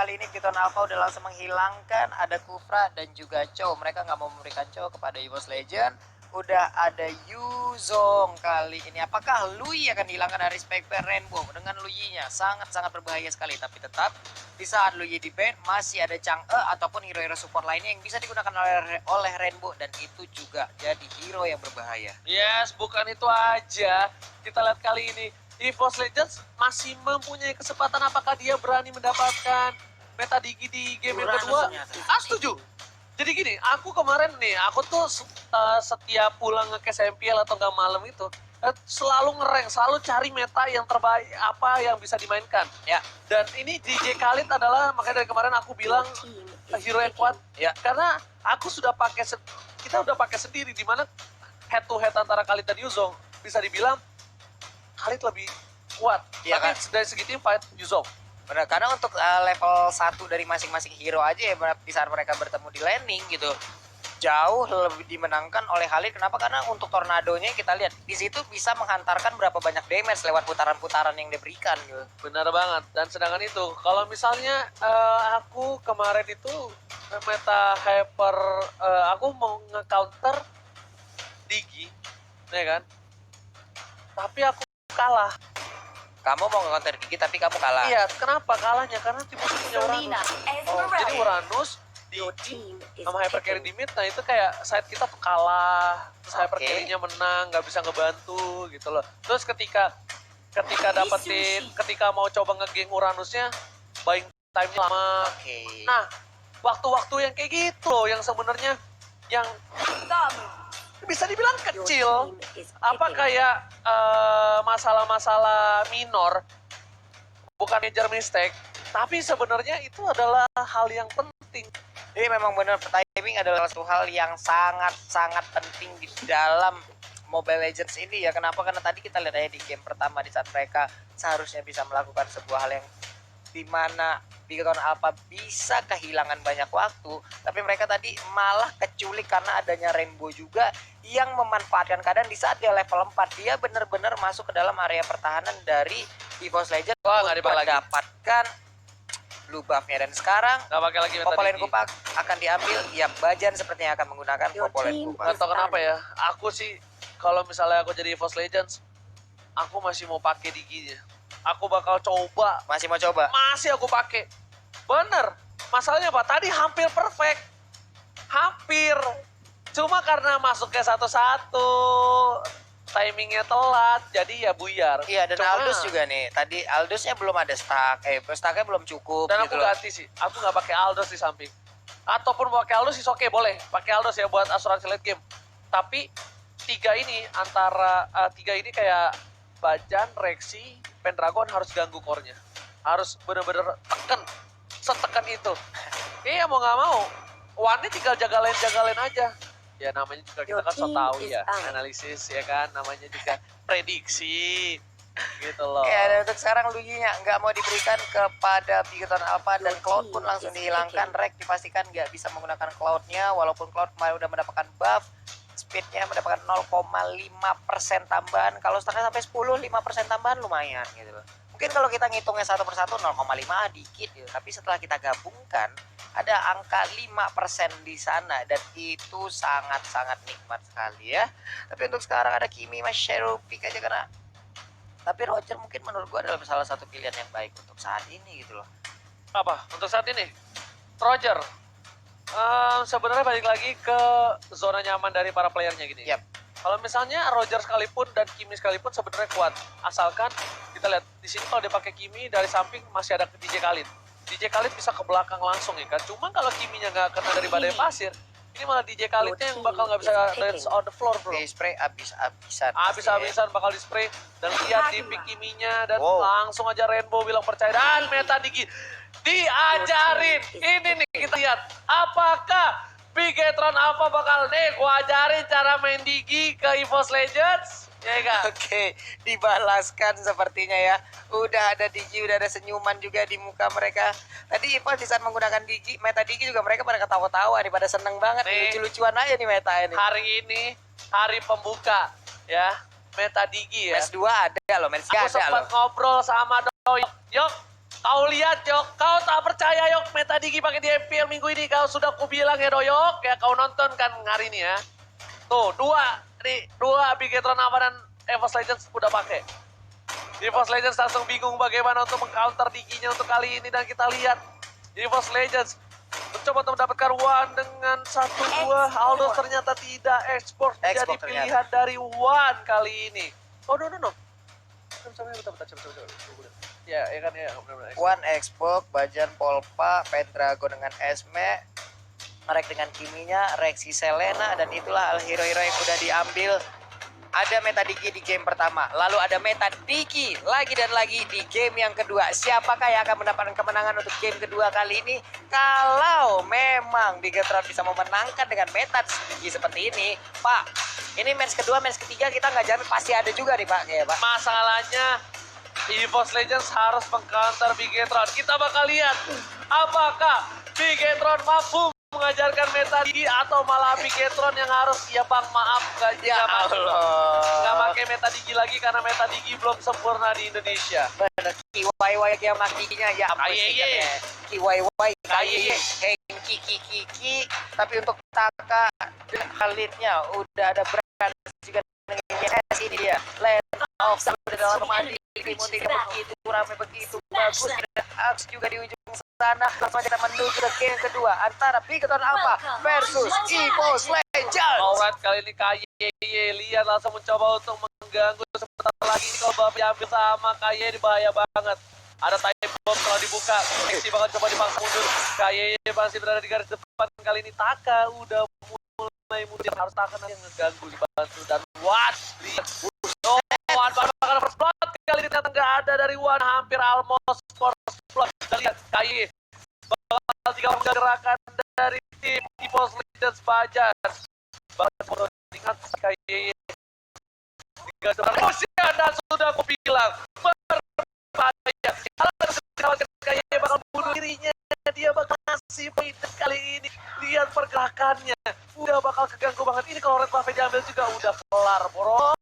kali ini Piton Alpha udah langsung menghilangkan ada Kufra dan juga Chow. Mereka nggak mau memberikan Chow kepada EVOS Legend. Udah ada Yuzong kali ini. Apakah Lui akan dihilangkan dari Spectre Rainbow? Dengan Lui-nya sangat-sangat berbahaya sekali. Tapi tetap di saat Lui di ban masih ada Chang'e ataupun hero-hero support lainnya yang bisa digunakan oleh Rainbow. Dan itu juga jadi hero yang berbahaya. Yes, bukan itu aja. Kita lihat kali ini EVOS Legends masih mempunyai kesempatan apakah dia berani mendapatkan meta digi di game yang kedua. Setuju. Jadi gini, aku kemarin nih, aku tuh setiap pulang ke MPL atau nggak malam itu selalu ngerank, selalu cari meta yang terbaik, apa yang bisa dimainkan. Ya. Dan ini DJ Khalid adalah, makanya dari kemarin aku bilang hero yang kuat. Ya. Karena aku sudah pakai, kita udah pakai sendiri, di mana head to head antara Khalid dan Yuzong bisa dibilang Khalid lebih kuat. Ya, tapi kan? dari segi tim fight Yuzong. Benar, karena untuk level 1 dari masing-masing hero aja ya di saat mereka bertemu di landing gitu jauh lebih dimenangkan oleh Khalid. Kenapa? Karena untuk tornadonya kita lihat di situ bisa menghantarkan berapa banyak damage lewat putaran-putaran yang diberikan gitu. Benar banget. Dan sedangkan itu kalau misalnya aku kemarin itu meta hyper aku mau nge-counter Digi, ya kan? Tapi aku kalah. Kamu mau nge-counter Digi tapi kamu kalah. Iya, kenapa kalahnya? Karena tim musuh punya Uranus. Jadi Uranus sama hyper carry di mid, nah itu kayak side kita tuh kalah, terus hyper carry-nya menang, nggak bisa ngebantu gitu loh. Terus ketika dapetin, ketika mau coba ngegeng Uranusnya, buying time-nya lama. Nah, waktu-waktu yang kayak gitu loh, yang sebenarnya yang bisa dibilang kecil, apa kayak masalah-masalah minor, bukan major mistake, tapi sebenarnya itu adalah hal yang penting. Jadi memang benar timing adalah satu hal yang sangat-sangat penting di dalam Mobile Legends ini ya. Kenapa? Karena tadi kita lihat aja di game pertama di saat mereka seharusnya bisa melakukan sebuah hal yang dimana Piton Alpha bisa kehilangan banyak waktu, tapi mereka tadi malah keculik karena adanya Rainbow juga yang memanfaatkan keadaan di saat dia level 4. Dia benar-benar masuk ke dalam area pertahanan dari EVOS Legends untuk mendapatkan blue buff-nya. Dan sekarang Popolen Kupak akan diambil. Ya, Bajan sepertinya akan menggunakan Popolen Kupak. Gak tau kenapa ya, aku sih kalau misalnya aku jadi EVOS Legends, aku masih mau pakai Diginya. Aku bakal coba. Masih mau coba? Masih aku pakai. Bener. Masalahnya apa? Tadi hampir perfect. Hampir. Cuma karena masuknya satu-satu, timingnya telat, jadi ya buyar. Iya, dan Aldous juga nih. Tadi Aldusnya belum ada stack. Stacknya belum cukup. Dan gitu aku ganti sih. Aku nggak pakai Aldous di samping. Ataupun pakai Aldous sih oke, boleh. Pakai Aldous ya buat asuransi late game. Tapi tiga ini kayak Bajan, Rexy, Pendragon harus ganggu core-nya. Harus bener-bener tekan. Setekan itu. Kayaknya mau nggak mau. One-nya tinggal jaga-jaga aja. Ya namanya juga kita kan so tahu ya. Analisis ya kan. Namanya juga prediksi. Gitu loh. Ya, dan untuk sekarang Luigi-nya nggak mau diberikan kepada Piton Alpha dan Cloud pun langsung dihilangkan. Rek dipastikan nggak bisa menggunakan Cloud-nya. Walaupun Cloud kemarin udah mendapatkan buff. Speednya mendapatkan 0,5% tambahan. Kalau stacknya sampai 10, 5% tambahan lumayan gitu loh. Mungkin kalau kita ngitungnya satu persatu 0,5 dikit gitu. Tapi setelah kita gabungkan ada angka 5% di sana. Dan itu sangat-sangat nikmat sekali ya. Tapi untuk sekarang ada Kimi Mas Shadow pick aja karena. Tapi Roger mungkin menurut gua adalah salah satu pilihan yang baik untuk saat ini gitu loh. Apa? Untuk saat ini? Roger. Sebenarnya balik lagi ke zona nyaman dari para playernya gini. Yap. Kalau misalnya Roger sekalipun dan Kimi sekalipun sebenarnya kuat, asalkan kita lihat di sini kalau dia pakai Kimi dari samping masih ada DJ Khalid. DJ Khalid bisa ke belakang langsung ya kan. Cuma kalau Kiminya nggak kena dari badai pasir, ini malah DJ Khalidnya yang bakal nggak bisa dance on the floor bro. Di spray abis-abisan. Abis-abisan bakal di spray dan lihat di pick Kiminya dan langsung aja Rainbow bilang percaya dan meta Digi diajarin. Ini nih kita lihat apakah Bigetron Alpha bakal gua ajarin cara main Digi ke EVOS Legends. Ya kan? Oke, dibalaskan sepertinya ya. Udah ada Digi, udah ada senyuman juga di muka mereka. Tadi EVOS di saat menggunakan Digi, meta Digi juga mereka pada ketawa-tawa nih, pada seneng banget. Lucu-lucuan aja nih meta ini. Hari ini hari pembuka ya, meta Digi ya. Match 2 ada loh, match 3 ada loh. Aku sempat ngobrol sama Yok. Yok, kau lihat Yok, kau tak percaya Yok. Meta Digi pakai di MPL minggu ini. Kau sudah kubilang ya Doyok, ya kau nonton kan hari ini ya. Tuh, dua Bigetron Ava dan EVOS Legends udah pakai. EVOS Legends langsung bingung bagaimana untuk mengcounter Diginya untuk kali ini, dan kita lihat EVOS Legends mencoba untuk mendapatkan Wan dengan 1-2. Aldo ternyata tidak ekspor menjadi pilihan dari Wan kali ini. Oh no. Ya kan ya. Wan Xbox, Bajan Polpa, Pendragon dengan Esme, Marek dengan Kiminya, Rexy Selena, dan itulah hero-hero yang udah diambil. Ada Meta Digi di game pertama, lalu ada Meta Digi lagi dan lagi di game yang kedua. Siapakah yang akan mendapatkan kemenangan untuk game kedua kali ini? Kalau memang Bigetron bisa memenangkan dengan Meta Digi seperti ini, Pak, ini match kedua, match ketiga kita nggak jamin, pasti ada juga nih Pak, kayak Pak. Masalahnya EVOS Legends harus mengcounter Bigetron. Kita bakal lihat apakah Bigetron mampu mengajarkan Meta Digi atau malah Bigetron yang harus, ya bang maaf nggak pakai Meta Digi lagi karena Meta Digi belum sempurna di Indonesia. Bener, KYY yang makinya ya ampun singkatnya. KYY, Kiki, tapi untuk Taka dan Khalidnya udah ada brand juga dengan ini dia. Land of Sound dalam mandi Timothy begitu ramai, begitu bagus, dan Aks juga di ujung sana. Langsung kita menuju ke game kedua antara Bigetron Ava versus EVOS Legends. Alright, kali ini KYY lihat langsung mencoba untuk mengganggu. Sebentar lagi ini kalau Babi ambil sama KYY bahaya banget. Ada time bomb kalau dibuka, Rexy bakal coba dipaksa mundur. KYY masih berada di garis depan. Kali ini Taka udah mulai mundur, harus Taka yang ngeganggu dibantu. Dan Wan lihat, Wan bakal first blood. Kali ini ternyata nggak ada dari Wan, hampir almost first blood. Kita lihat KYY bakal 3 gerakan dari tim EVOS Legends Bajan. Bakal ingat KYY dan sudah aku bilang berbahaya. Kalau KYY bakal bunuh dirinya, dia bakal ngasih poin kali ini. Lihat pergerakannya, udah bakal keganggu banget. Ini kalau Red Buff diambil juga udah kelar bro.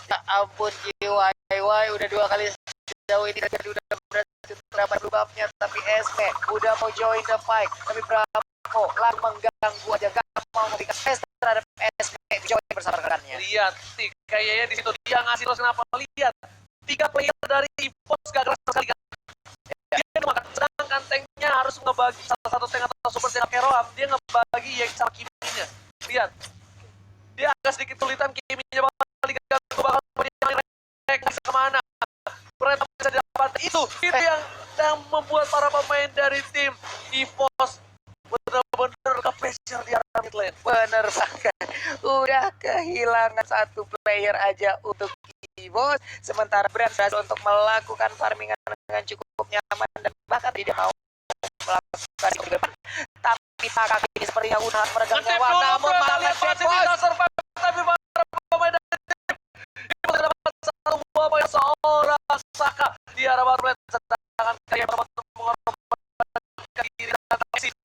Ya ampun, KYY udah 2 kali sejauh ini tadi udah berhasil terdapat buffnya, tapi Esme udah mau join the fight, tapi Bravo langsung mengganggu aja, gak mau memberikan space terhadap Esme join bersama rekannya. Lihat nih, kayaknya di situ dia ngasih terus. Kenapa? Lihat 3 player dari EVOS gak keras sekali. Dia makan, sedangkan tanknya harus ngebagi salah satu tank atau super tank Keroam, dia ngebagi yang sama Kiminya. Lihat, dia agak sedikit sulitan, Kiminya bakal diganggu, bakal dia bisa kemana. Berapa bisa didapat itu yang membuat para pemain dari tim EVOS benar-benar ke-pressure di area mid lane. Bener banget, udah kehilangan 1 player aja untuk EVOS, sementara Brand berhasil untuk melakukan farmingan dengan cukup nyaman dan bahkan tidak mau melakukan di depan. Tapi Taka ini sepertinya udah meregang nyawa, namun malah tapi para pemain dari tim dapat satu buah poin seorang Saka di arah baru sedangkan KYY mengorbankan diri dan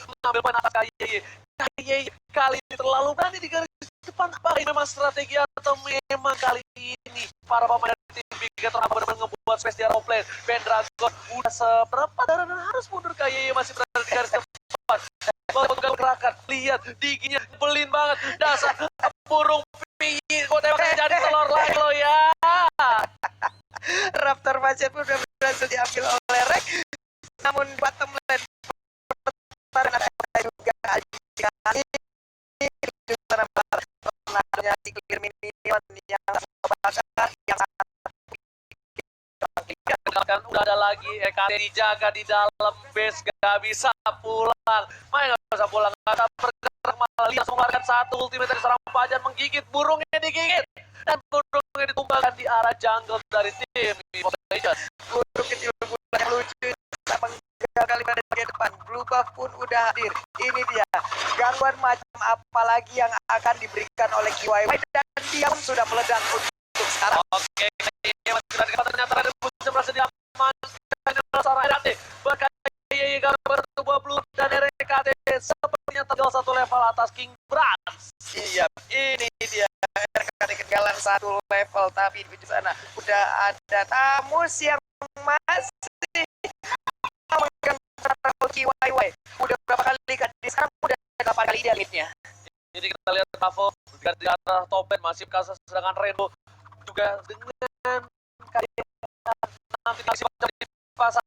mengambil poin atas KYY. KYY kali ini terlalu berani di garis depan. Apa ini memang strategi atau memang kali ini para pemain dari tim Bigetron benar-benar ngebuat space di arah offlane. Pendragon udah seperempat dan harus mundur. KYY masih berada di garis depan. Untuk gerakan, lihat Diginya belin banget, dasar burung piyi, kok tembaknya jadi telur lagi lo ya. Raptor Macet pun udah berhasil diambil oleh Rex, namun bottom lane pertahanan ada juga kali tornadonya si clear minion yang bakar yang kan udah ada lagi KT dijaga di dalam base, gak bisa pulang. Main gak bisa pulang, gak ada bergerak, malah lihat mengeluarkan satu ultimate dari seorang Bajan, menggigit, burungnya digigit dan burungnya ditumbangkan di arah jungle dari tim EVOS Legends. burung kecil bulan yang lucu sama kali pada bagian depan. Blue buff pun udah hadir. Ini dia gangguan macam apa lagi yang akan diberikan oleh KYY, dan dia pun sudah meledak untuk sekarang. Oke, masih berada ternyata ada musuh berhasil diamankan oleh seorang RKT. Bahkan KYY gambar sebuah blue dan RKT sepertinya tinggal 1 level atas King Brans. Iya, ini dia RKT ketinggalan 1 level, tapi di sana udah ada Tamus yang masih memegang KYY. kita lihat Bravo di arah top lane masih kasus, sedangkan Rainbow juga dengan kayak nanti masih di pasar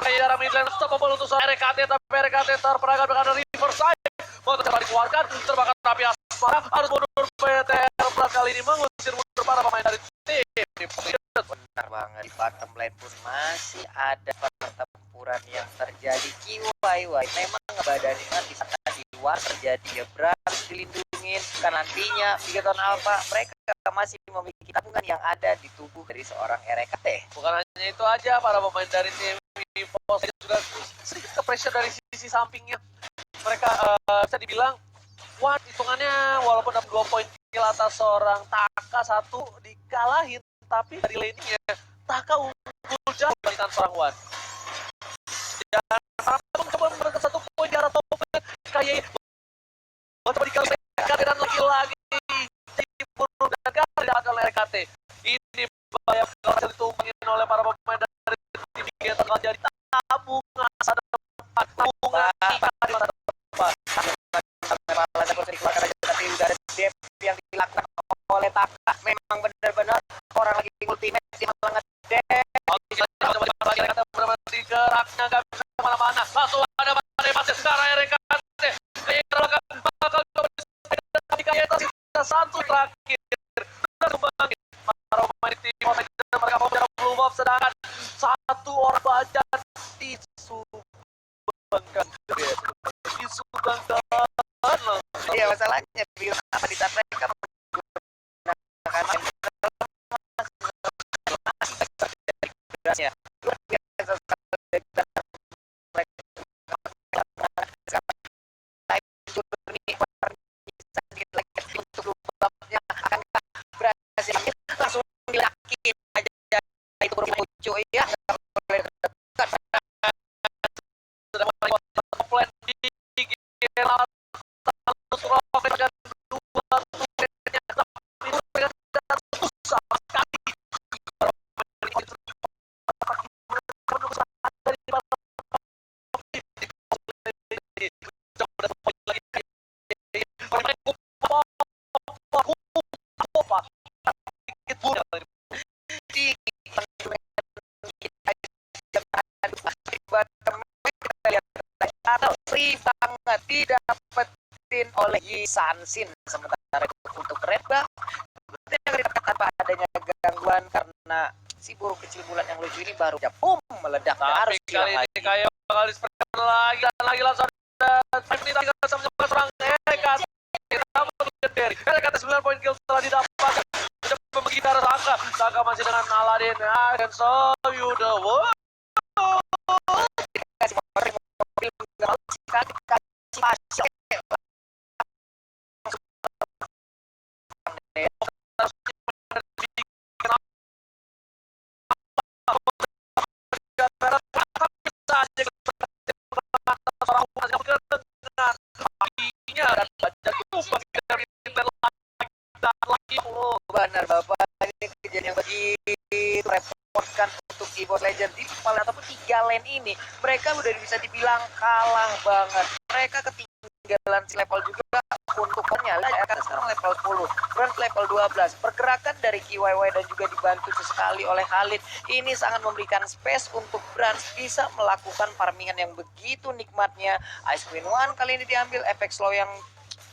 arah midlane stoppable untuk RKT, tapi RKT terperangkap dengan Riverside mau coba dikeluarkan, terbakar api asmara, harus mundur PTR kali ini mengusir mundur para pemain dari tim. Benar banget, di bottom lane pun masih ada pertempuran yang terjadi. KYY memang ngebadanin di saat di luar terjadi ya, berharus dilindungin kan nantinya Bigaton Alpha, mereka masih memiliki tabungan yang ada di tubuh dari seorang RKT. Bukan hanya itu aja, para pemain dari tim Evos juga sedikit ke pressure dari sisi sampingnya. Mereka bisa dibilang kuat hitungannya, walaupun dapat 2 poin kill atas seorang Taka satu dikalahin, tapi dari lainnya Taka unggul jauh dibandingkan seorang Wan. Dan mencoba memberikan 1 poin di arah top kayak mencoba dikalahin dan lagi-lagi diburu dan didapatkan oleh RKT. Ini bahaya berhasil ditumbangin oleh para pemain dari tim yang akan jadi tabungan masa depan, tabungan kita di masa depan. Tapi udah ada dep yang dilakukan oleh Taka, memang benar-benar orang lagi ultimate di malah ngedep. Kata berhenti geraknya nggak bisa kemana-mana, langsung ada badai pasir ke arah RKT. Bakal kita satu terakhir kembali para pemain tim mereka mau menjadi blue buff, sedangkan satu orang bajan disumbangkan. Iya, masalahnya apa di saat mereka menggunakan berasnya luar biasa langsung dilakin aja itu lucu ya. Free banget didapetin oleh Yisansin, sementara untuk Redba tanpa adanya gangguan karena si burung kecil bulan yang lucu ini baru aja meledak. Tapi harus kali hilang ini kayak bakal dispersen lagi dan lagi langsung ada 5 menit lagi sama serang RKT. RKT 9 poin kill setelah didapatkan. Sudah membagi ke arah Saka masih dengan Aladin dan so you the world. kasih mobil nggak mau kasih pasir benar bapak, ini kejadian yang begitu repotkan untuk Evos Legend di kepala ataupun 3 lane ini. Mereka udah bisa dibilang kalah banget, mereka ketinggalan si level juga untuk nyala ya kan, sekarang level 10, Brand level 12. Pergerakan dari KYY dan juga dibantu sesekali oleh Khalid ini sangat memberikan space untuk Brand bisa melakukan farmingan yang begitu nikmatnya. Ice Queen One kali ini diambil, efek slow yang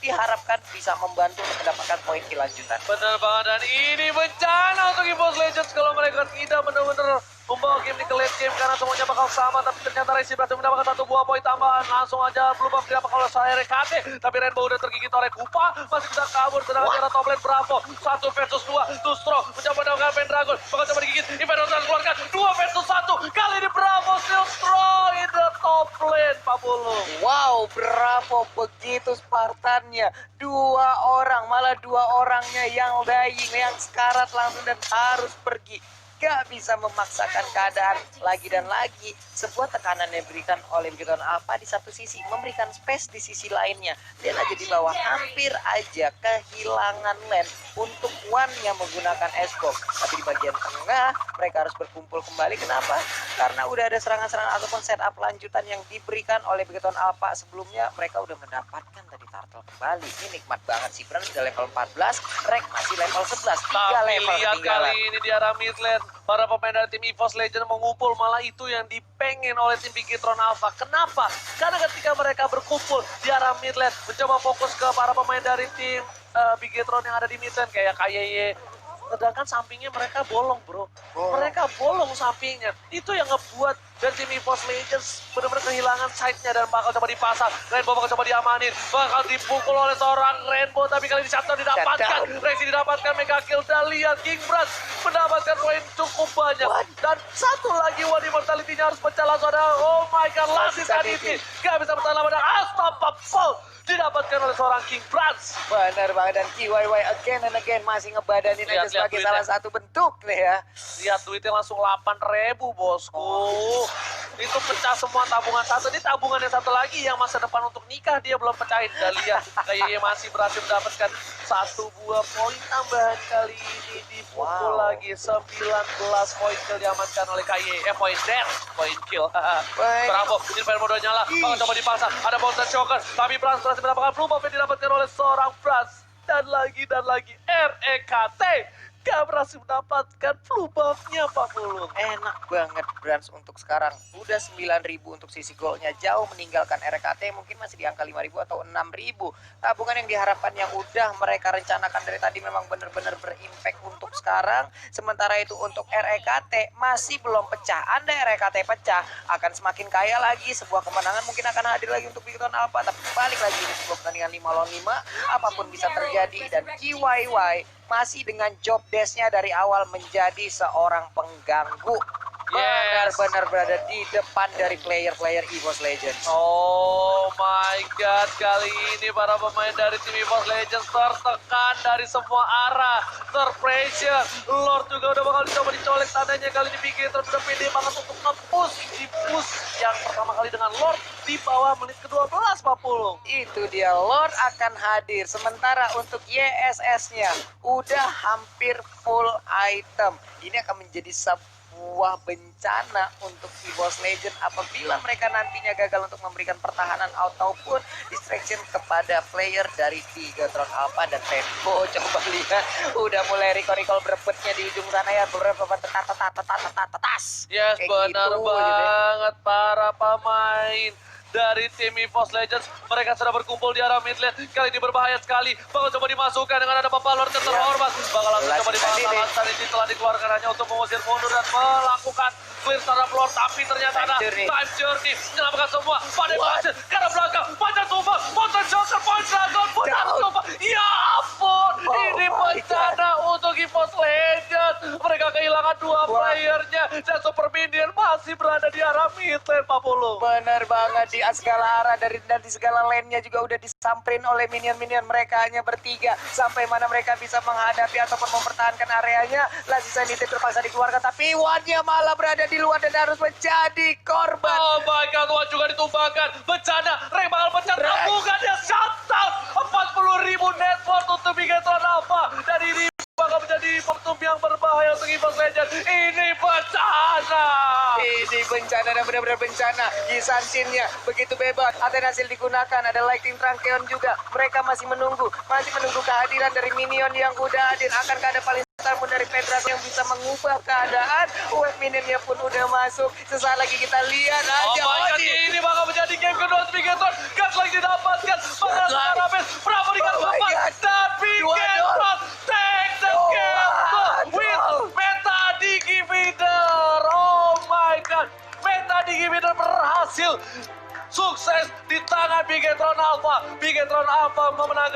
diharapkan bisa membantu untuk mendapatkan poin kelanjutan. Benar banget, dan ini bencana untuk Evos Legends kalau mereka tidak benar-benar membawa game di ke late game karena semuanya bakal sama, tapi ternyata Resi berhasil mendapatkan 1 buah poin tambahan. Langsung aja blue buff didapatkan oleh RKT, tapi Rainbow udah tergigit oleh Kupa, masih bisa kabur, sedangkan di arah top lane Bravo 1 versus 2, Tustro mencoba mendapatkan Pendragon, bakal coba digigit, Inferno keluarkan 2 versus 1, kali ini Bravo still strong in the top lane, Pak Bulu. Wow, Bravo begitu Spartannya, 2 orang, malah 2 orangnya yang dying, yang sekarat langsung dan harus pergi. gak bisa memaksakan keadaan lagi dan lagi. Sebuah tekanan yang diberikan oleh Bigetron Alpha di satu sisi, memberikan space di sisi lainnya. Dan aja di bawah hampir aja kehilangan lane untuk One yang menggunakan S-Bomb. Tapi di bagian tengah mereka harus berkumpul kembali. Kenapa? Karena udah ada serangan-serangan ataupun setup lanjutan yang diberikan oleh Bigetron Alpha sebelumnya. Mereka udah mendapatkan tadi turtle kembali. Ini nikmat banget sih. Brand sudah level 14, Rek masih level 11. 3 Tapi level lihat ketinggalan. kali ini di arah mid lane, para pemain dari tim EVOS Legend mengumpul, malah itu yang dipengen oleh tim Bigetron Alpha. Kenapa? Karena ketika mereka berkumpul di arah mid lane, mencoba fokus ke para pemain dari tim Bigetron yang ada di mid lane kayak KYY. Sedangkan sampingnya mereka bolong, bro. Mereka bolong sampingnya. Itu yang ngebuat dari tim EVOS Legends benar-benar kehilangan side-nya dan bakal coba dipasang. Rainbow bakal coba diamanin. Bakal dipukul oleh seorang Rainbow, tapi kali ini shutdown didapatkan. Rexy didapatkan mega kill dan lihat King Brans mendapatkan poin cukup banyak. Dan satu lagi One Immortality-nya harus pecah langsung ada. Oh my god, Lasis Sanity. Gak bisa bertahan lama dan Astapapol didapatkan oleh seorang King Brans. Benar banget, dan KYY again and again masih ngebadanin aja sebagai duitnya. salah satu bentuk nih ya. Lihat duitnya langsung 8.000, bosku. Itu pecah semua tabungan satu. Ini tabungan yang satu lagi yang masa depan untuk nikah dia belum pecahin. Dan lihat kayaknya masih berhasil mendapatkan satu buah poin tambahan kali ini. Dipukul lagi 19 poin kill diamankan oleh KY. Poin death, poin kill. Bravo, ini fire mode nyala. Bakal coba dipasang. Ada Mountain Shocker. Tapi Brans berhasil mendapatkan blue buff yang didapatkan oleh seorang Brans. Dan lagi REKT gak berhasil mendapatkan blue buff-nya, Pak Pulung. Enak banget Brans untuk sekarang. Udah 9.000 untuk sisi golnya, jauh meninggalkan RKT mungkin masih di angka 5.000 atau 6.000. Tabungan yang diharapkan yang udah mereka rencanakan dari tadi memang benar-benar berimpact untuk sekarang. Sementara itu untuk RKT masih belum pecah. Andai RKT pecah akan semakin kaya lagi. Sebuah kemenangan mungkin akan hadir lagi untuk Bigetron Alpha. Tapi balik lagi ini sebuah pertandingan 5 lawan 5. Apapun bisa terjadi. Dan KYY masih dengan job desk-nya dari awal menjadi seorang pengganggu. Benar-benar berada di depan dari player-player EVOS Legends. Oh my god, kali ini para pemain dari tim EVOS Legends tertekan dari semua arah, terpressure. Lord juga udah bakal dicoba dicolek tandanya. Kali ini Bigetron udah pede banget untuk nge-push. Di push yang pertama kali dengan Lord di bawah menit ke-12, Pak Pulung. Itu dia, Lord akan hadir. Sementara untuk YSS-nya udah hampir full item. Ini akan menjadi sebuah bencana untuk EVOS Legend apabila mereka nantinya gagal untuk memberikan pertahanan ataupun distraction kepada player dari Bigetron Alpha dan Tempo. Coba lihat, udah mulai recall berebutnya di ujung sana ya, beberapa tas. Yes, benar banget para pemain dari tim EVOS Legends. Mereka sudah berkumpul di arah mid lane. Kali ini berbahaya sekali. Bakal coba dimasukkan dengan ada Bapak Lord terhormat. Bakal langsung coba dipasang. Lantan ini telah dikeluarkan hanya untuk mengusir mundur dan melakukan clear terhadap Lord. Tapi ternyata ada time journey. Menyelamatkan semua. Pada pasir. Karena belakang. Panjang tumpah. Mountain Shocker. Point Dragon. Putar tumpah. Ya ampun. Ini bencana untuk EVOS Legends. Mereka kehilangan dua playernya. Dan Super Minion masih berada di arah mid lane, Pak Pulung. Benar banget, di segala arah dari segala lane-nya juga udah disamperin oleh minion-minion mereka hanya bertiga. Sampai mana mereka bisa menghadapi ataupun mempertahankan areanya. Lasis Sanity terpaksa dikeluarkan, tapi One-nya malah berada di luar dan harus menjadi korban. Oh my god, One juga ditumbangkan. Bencana, Rek bakal pecah tabungannya, shutdown. 40.000 net worth untuk Bigetron Alpha. Dan ini bakal menjadi momentum yang berbahaya untuk EVOS Legends. Ini bencana. Ini bencana dan benar-benar bencana. Gisansinnya begitu bebas. Aten hasil digunakan. Ada Lightning Trankeon juga. Mereka masih menunggu kehadiran dari minion yang udah hadir. Akankah ada paling pun dari Pedras yang bisa mengubah keadaan? Wave minionnya pun udah masuk. Sesaat lagi kita lihat aja. Oh my god, ini bakal menjadi game kedua untuk Bigetron. Gas lagi didapatkan. Bakal Arabes. Bravo dikasih dan Bigetron take the game with Meta Digivider. Oh my god, Meta Digivider berhasil sukses di tangan Bigetron Alpha. Bigetron Alpha memenangkan